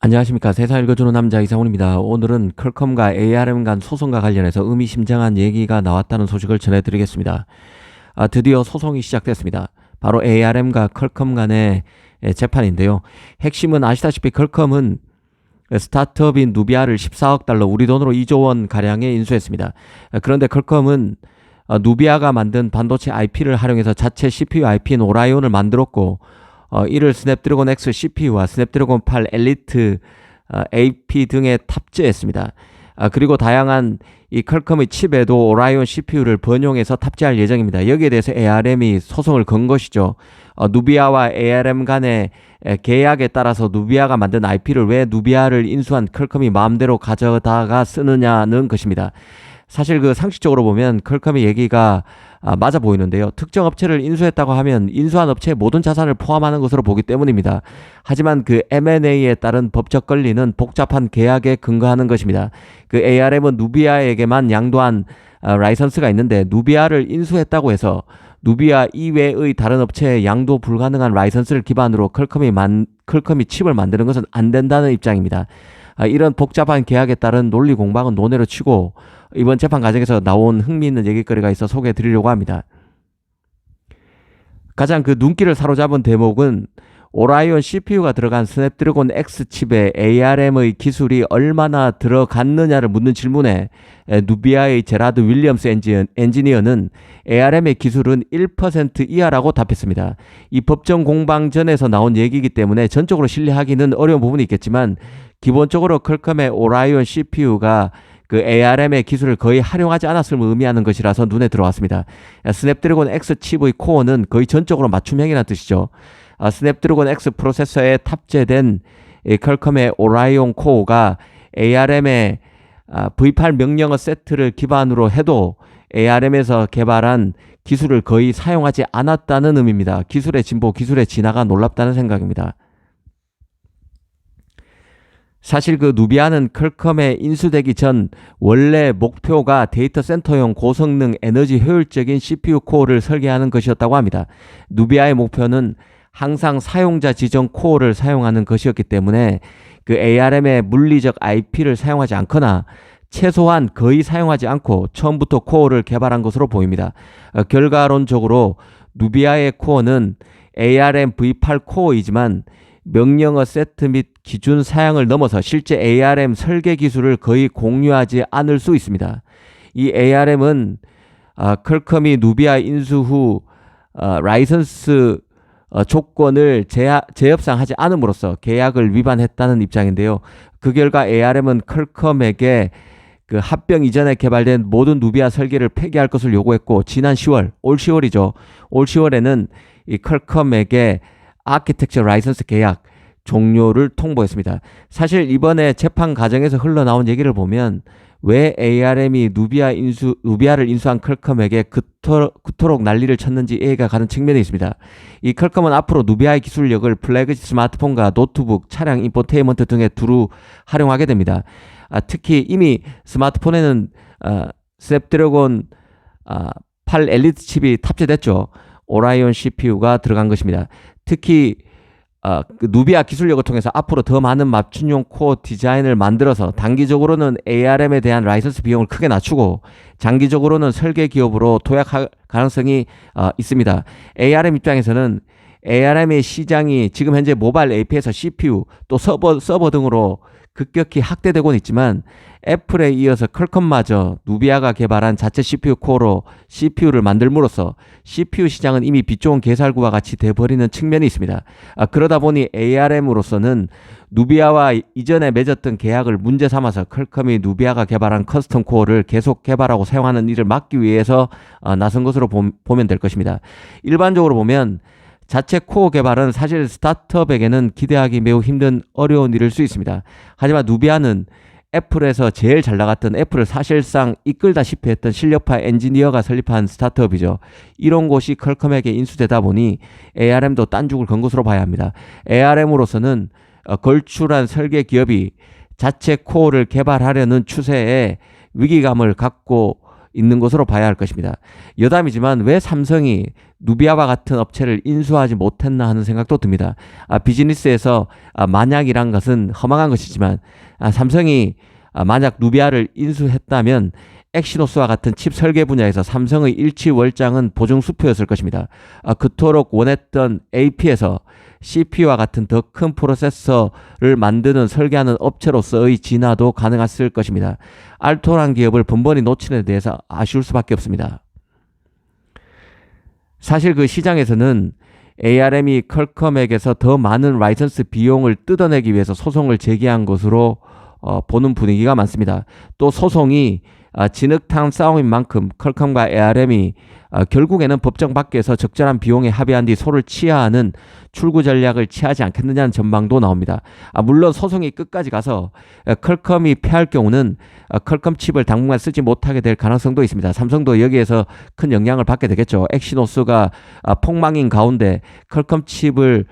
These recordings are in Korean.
안녕하십니까. 세상 읽어주는 남자 이상훈입니다. 오늘은 퀄컴과 ARM 간 소송과 관련해서 의미심장한 얘기가 나왔다는 소식을 전해드리겠습니다. 드디어 소송이 시작됐습니다. 바로 ARM과 퀄컴 간의 재판인데요. 핵심은 아시다시피 퀄컴은 스타트업인 누비아를 14억 달러, 우리 돈으로 2조 원 가량에 인수했습니다. 그런데 퀄컴은 누비아가 만든 반도체 IP를 활용해서 자체 CPU IP인 오라이온을 만들었고, 이를 스냅드래곤 X CPU와 스냅드래곤 8 엘리트 AP 등에 탑재했습니다. 그리고 다양한 이 퀄컴의 칩에도 오라이온 CPU를 번용해서 탑재할 예정입니다. 여기에 대해서 ARM이 소송을 건 것이죠. 누비아와 ARM 간의 계약에 따라서 누비아가 만든 IP를 왜 누비아를 인수한 퀄컴이 마음대로 가져다가 쓰느냐는 것입니다. 사실 상식적으로 보면 퀄컴의 얘기가 맞아 보이는데요. 특정 업체를 인수했다고 하면 인수한 업체의 모든 자산을 포함하는 것으로 보기 때문입니다. 하지만 M&A에 따른 법적 권리는 복잡한 계약에 근거하는 것입니다. ARM은 누비아에게만 양도한 라이선스가 있는데, 누비아를 인수했다고 해서 누비아 이외의 다른 업체에 양도 불가능한 라이선스를 기반으로 퀄컴이 칩을 만드는 것은 안 된다는 입장입니다. 이런 복잡한 계약에 따른 논리 공방은 논외로 치고, 이번 재판 과정에서 나온 흥미있는 얘기거리가 있어 소개해 드리려고 합니다. 가장 눈길을 사로잡은 대목은 오라이온 CPU가 들어간 스냅드래곤 X 칩에 ARM의 기술이 얼마나 들어갔느냐를 묻는 질문에 누비아의 제라드 윌리엄스 엔지니어는 ARM의 기술은 1% 이하라고 답했습니다. 이 법정 공방 전에서 나온 얘기이기 때문에 전적으로 신뢰하기는 어려운 부분이 있겠지만, 기본적으로 퀄컴의 오라이온 CPU가 ARM의 기술을 거의 활용하지 않았음을 의미하는 것이라서 눈에 들어왔습니다. 스냅드래곤 X 칩의 코어는 거의 전적으로 맞춤형이라는 뜻이죠. 스냅드래곤 X 프로세서에 탑재된 퀄컴의 오라이온 코어가 ARM의 V8 명령어 세트를 기반으로 해도 ARM에서 개발한 기술을 거의 사용하지 않았다는 의미입니다. 기술의 진보, 기술의 진화가 놀랍다는 생각입니다. 사실 누비아는 퀄컴에 인수되기 전 원래 목표가 데이터 센터용 고성능 에너지 효율적인 CPU 코어를 설계하는 것이었다고 합니다. 누비아의 목표는 항상 사용자 지정 코어를 사용하는 것이었기 때문에 ARM의 물리적 IP를 사용하지 않거나 최소한 거의 사용하지 않고 처음부터 코어를 개발한 것으로 보입니다. 결과론적으로 누비아의 코어는 ARM V8 코어이지만 명령어 세트 및 기준 사양을 넘어서 실제 ARM 설계 기술을 거의 공유하지 않을 수 있습니다. 이 ARM은 퀄컴이 누비아 인수 후 라이선스 조건을 재협상하지 않음으로써 계약을 위반했다는 입장인데요. 그 결과 ARM은 퀄컴에게 합병 이전에 개발된 모든 누비아 설계를 폐기할 것을 요구했고, 지난 10월, 올 10월이죠. 올 10월에는 이 퀄컴에게 아키텍처 라이선스 계약 종료를 통보했습니다. 사실 이번에 재판 과정에서 흘러나온 얘기를 보면 왜 ARM이 누비아를 인수한 퀄컴에게 그토록 난리를 쳤는지 이해가 가는 측면이 있습니다. 이 퀄컴은 앞으로 누비아의 기술력을 플래그십 스마트폰과 노트북, 차량, 인포테인먼트 등에 두루 활용하게 됩니다. 특히 이미 스마트폰에는 스냅드래곤 8 엘리트 칩이 탑재됐죠. 오라이온 CPU가 들어간 것입니다. 특히 누비아 기술력을 통해서 앞으로 더 많은 맞춤용 코어 디자인을 만들어서 단기적으로는 ARM에 대한 라이선스 비용을 크게 낮추고 장기적으로는 설계 기업으로 도약할 가능성이 있습니다. ARM 입장에서는 ARM의 시장이 지금 현재 모바일 AP에서 CPU 또 서버 등으로 급격히 확대되고는 있지만, 애플에 이어서 퀄컴마저 누비아가 개발한 자체 CPU 코어로 CPU를 만들므로써 CPU 시장은 이미 빛 좋은 개살구와 같이 돼버리는 측면이 있습니다. 그러다 보니 ARM으로서는 누비아와 이전에 맺었던 계약을 문제 삼아서 퀄컴이 누비아가 개발한 커스텀 코어를 계속 개발하고 사용하는 일을 막기 위해서 나선 것으로 보면 될 것입니다. 일반적으로 보면 자체 코어 개발은 사실 스타트업에게는 기대하기 매우 힘든 어려운 일일 수 있습니다. 하지만 누비아는 애플에서 제일 잘 나갔던, 애플을 사실상 이끌다시피 했던 실력파 엔지니어가 설립한 스타트업이죠. 이런 곳이 퀄컴에게 인수되다 보니 ARM도 딴죽을 건 것으로 봐야 합니다. ARM으로서는 걸출한 설계 기업이 자체 코어를 개발하려는 추세에 위기감을 갖고 있는 것으로 봐야 할 것입니다. 여담이지만 왜 삼성이 누비아와 같은 업체를 인수하지 못했나 하는 생각도 듭니다. 비즈니스에서 만약이란 것은 허망한 것이지만 삼성이 만약 누비아를 인수했다면 엑시노스와 같은 칩 설계 분야에서 삼성의 일취월장은 보증수표였을 것입니다. 그토록 원했던 AP에서 CPU와 같은 더 큰 프로세서를 만드는 설계하는 업체로서의 진화도 가능했을 것입니다. 알토란 기업을 번번이 놓치는 데 대해서 아쉬울 수밖에 없습니다. 사실 그 시장에서는 ARM이 퀄컴에게서 더 많은 라이선스 비용을 뜯어내기 위해서 소송을 제기한 것으로 보는 분위기가 많습니다. 또 소송이 진흙탕 싸움인 만큼 퀄컴과 ARM이 결국에는 법정 밖에서 적절한 비용에 합의한 뒤 소를 치야 하는 출구 전략을 취하지 않겠느냐는 전망도 나옵니다. 물론 소송이 끝까지 가서 퀄컴이 패할 경우는 퀄컴 칩을 당분간 쓰지 못하게 될 가능성도 있습니다. 삼성도 여기에서 큰 영향을 받게 되겠죠. 엑시노스가 폭망인 가운데 퀄컴 칩을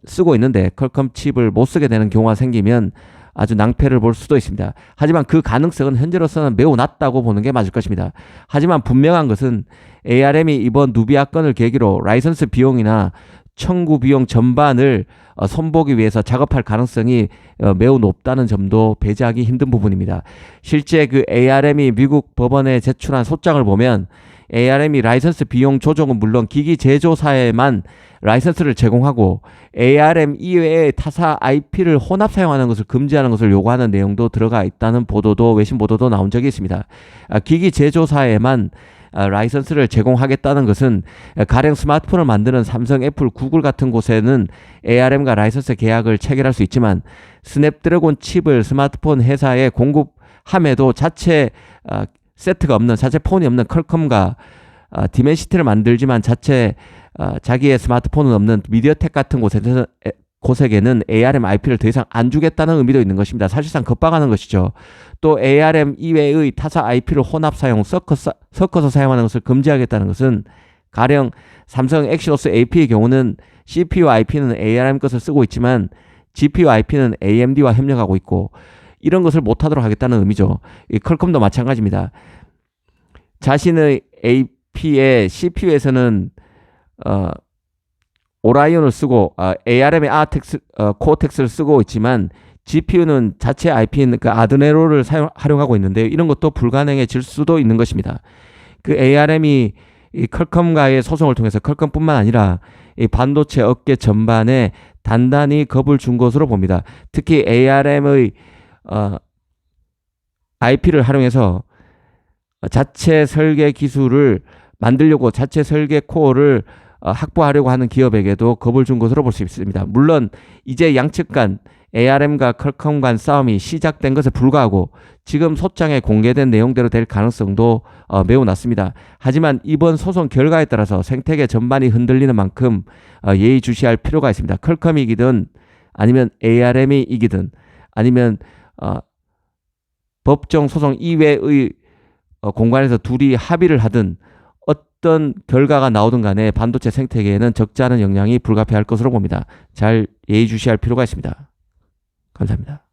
쓰고 있는데 퀄컴 칩을 못 쓰게 되는 경우가 생기면 아주 낭패를 볼 수도 있습니다. 하지만 그 가능성은 현재로서는 매우 낮다고 보는 게 맞을 것입니다. 하지만 분명한 것은 ARM이 이번 누비아 건을 계기로 라이선스 비용이나 청구 비용 전반을 손보기 위해서 작업할 가능성이 매우 높다는 점도 배제하기 힘든 부분입니다. 실제 그 ARM이 미국 법원에 제출한 소장을 보면 ARM이 라이선스 비용 조정은 물론 기기 제조사에만 라이선스를 제공하고 ARM 이외의 타사 IP를 혼합 사용하는 것을 금지하는 것을 요구하는 내용도 들어가 있다는 보도도 외신 보도도 나온 적이 있습니다. 기기 제조사에만 라이선스를 제공하겠다는 것은 가령 스마트폰을 만드는 삼성, 애플, 구글 같은 곳에는 ARM과 라이선스 계약을 체결할 수 있지만 스냅드래곤 칩을 스마트폰 회사에 공급함에도 자체 세트가 없는 자체 폰이 없는 퀄컴과 디멘시티를 만들지만 자기의 스마트폰은 없는 미디어텍 같은 곳에게는 ARM IP를 더 이상 안 주겠다는 의미도 있는 것입니다. 사실상 겁박하는 것이죠. 또 ARM 이외의 타사 IP를 혼합 사용, 섞어서 사용하는 것을 금지하겠다는 것은 가령 삼성 엑시노스 AP의 경우는 CPU IP는 ARM 것을 쓰고 있지만 GPU IP는 AMD와 협력하고 있고 이런 것을 못하도록 하겠다는 의미죠. 이 퀄컴도 마찬가지입니다. 자신의 AP의 CPU에서는 오라이온을 쓰고 ARM의 코어텍스를 쓰고 있지만 GPU는 자체 IP인 그 아드레노를 활용하고 있는데 이런 것도 불가능해질 수도 있는 것입니다. 그 ARM이 이 퀄컴과의 소송을 통해서 퀄컴뿐만 아니라 이 반도체 업계 전반에 단단히 겁을 준 것으로 봅니다. 특히 ARM의 IP를 활용해서 자체 설계 기술을 만들려고 자체 설계 코어를 확보하려고 하는 기업에게도 겁을 준 것으로 볼 수 있습니다. 물론 이제 양측 간 ARM과 퀄컴 간 싸움이 시작된 것에 불과하고 지금 소장에 공개된 내용대로 될 가능성도 매우 낮습니다. 하지만 이번 소송 결과에 따라서 생태계 전반이 흔들리는 만큼 예의주시할 필요가 있습니다. 퀄컴이기든 아니면 ARM이 이기든 아니면 법정 소송 이외의 공간에서 둘이 합의를 하든 어떤 결과가 나오든 간에 반도체 생태계에는 적지 않은 영향이 불가피할 것으로 봅니다. 잘 예의주시할 필요가 있습니다. 감사합니다.